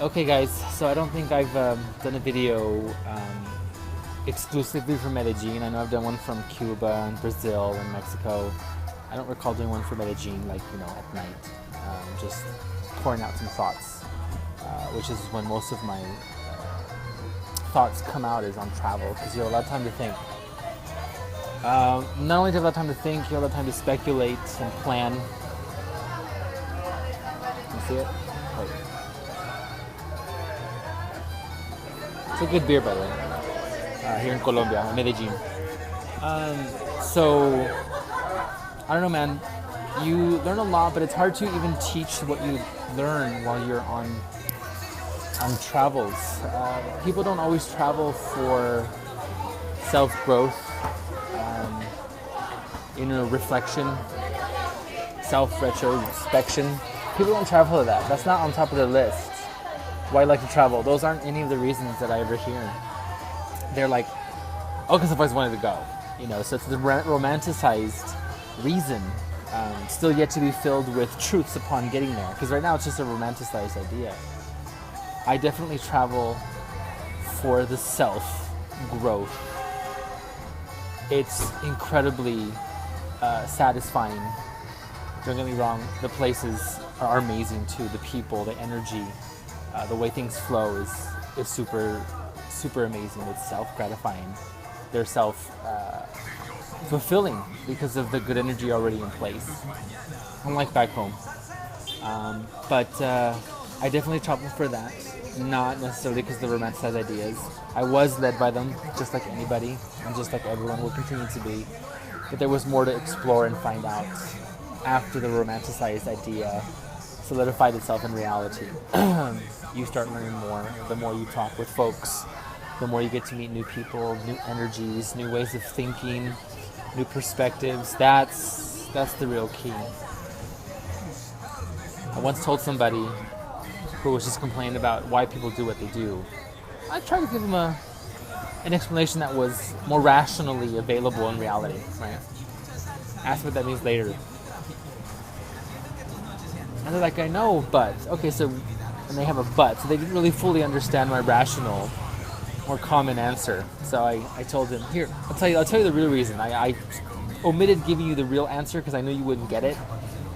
Okay guys, so I don't think I've done a video exclusively from Medellin. I know I've done one from Cuba and Brazil and Mexico. I don't recall doing one for Medellin, like, at night. Just pouring out some thoughts, which is when most of my thoughts come out, is on travel, because you have a lot of time to think. Not only do you have a lot of time to think, you have a lot of time to speculate and plan. You see it? Oh. It's a good beer, by the way, here in Colombia, Medellin. So, I don't know, man. You learn a lot, but it's hard to even teach what you learn while you're on travels. People don't always travel for self-growth, inner reflection, self-retrospection. People don't travel for that. That's not on top of the list. Why I like to travel. Those aren't any of the reasons that I ever hear. They're like, oh, because I've always wanted to go. So it's the romanticized reason, still yet to be filled with truths upon getting there. Because right now it's just a romanticized idea. I definitely travel for the self-growth. It's incredibly satisfying. Don't get me wrong, the places are amazing too. The people, the energy, the way things flow is super, super amazing. It's self-gratifying. They're fulfilling because of the good energy already in place. Unlike back home. But I definitely travel for that. Not necessarily because of the romanticized ideas. I was led by them, just like anybody, and just like everyone will continue to be. But there was more to explore and find out after the romanticized idea solidified itself in reality. You start learning more the more you talk with folks, the more you get to meet new people, new energies, new ways of thinking, new perspectives. That's the real key. I once told somebody who was just complaining about why people do what they do. I tried to give them an explanation that was more rationally available in reality, right? Ask what that means later. And they're like, I know, but. Okay, so, and they have a but, so they didn't really fully understand my rational or common answer. So I told them, here, I'll tell you the real reason. I omitted giving you the real answer because I knew you wouldn't get it.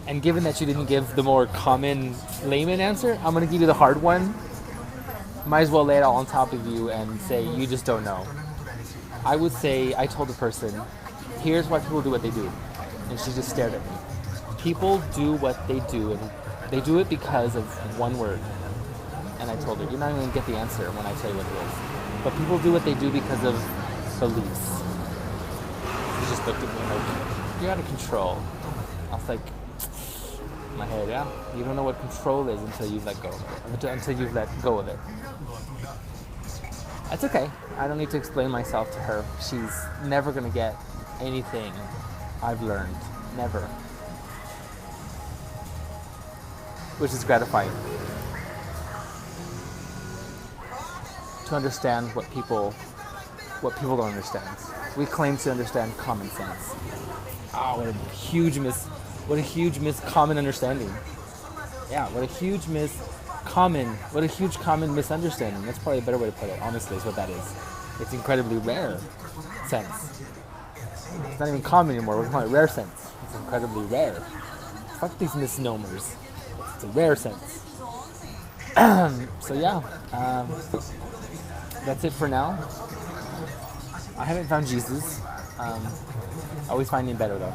And given that you didn't give the more common layman answer, I'm going to give you the hard one. Might as well lay it all on top of you and say, you just don't know. I would say, I told the person, here's why people do what they do. And she just stared at me. People do what they do, and they do it because of one word. And I told her, you're not even going to get the answer when I tell you what it is. But people do what they do because of beliefs. She just looked at me like, you're out of control. I was like, in my head, yeah, you don't know what control is until you've let go of it. Until you've let go of it. That's okay. I don't need to explain myself to her. She's never going to get anything I've learned. Never. Which is gratifying. To understand what people don't understand. We claim to understand common sense. What a huge common understanding. Yeah, what a huge common misunderstanding. That's probably a better way to put it, honestly, is what that is. It's incredibly rare sense. It's not even common anymore, we're calling it rare sense. It's incredibly rare. Fuck these misnomers. It's a rare sense. So yeah, that's it for now. I haven't found Jesus. Always finding better though.